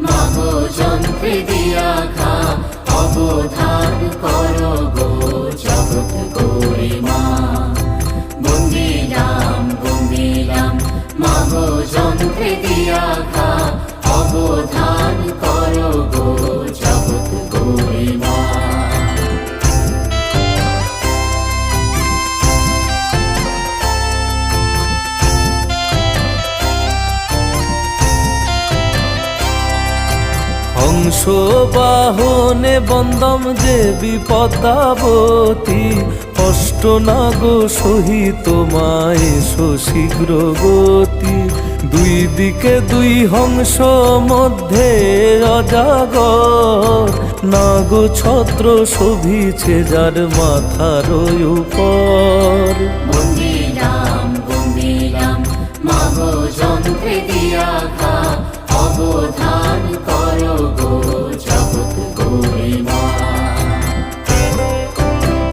মাগো যন্ত্রে দিয়া ঘা অবধান করো গো জগৎ গৌরী মা। বন্দিলাম মাগো যন্ত্রে দিয়া ঘা অবধান করো গো জগৎ গৌরী মা। হংস বাহনে বন্দম যে বিপদাবতী, কষ্ট না গো সহিত মায়ে শীঘ্র গতি। দুই দিকে দুই হংস মধ্যে অজাগর, না গো ছত্র শোভিছে যার মাথার উপর। বন্দিলাম মাগো যন্ত্রে দিয়া ঘা অবধান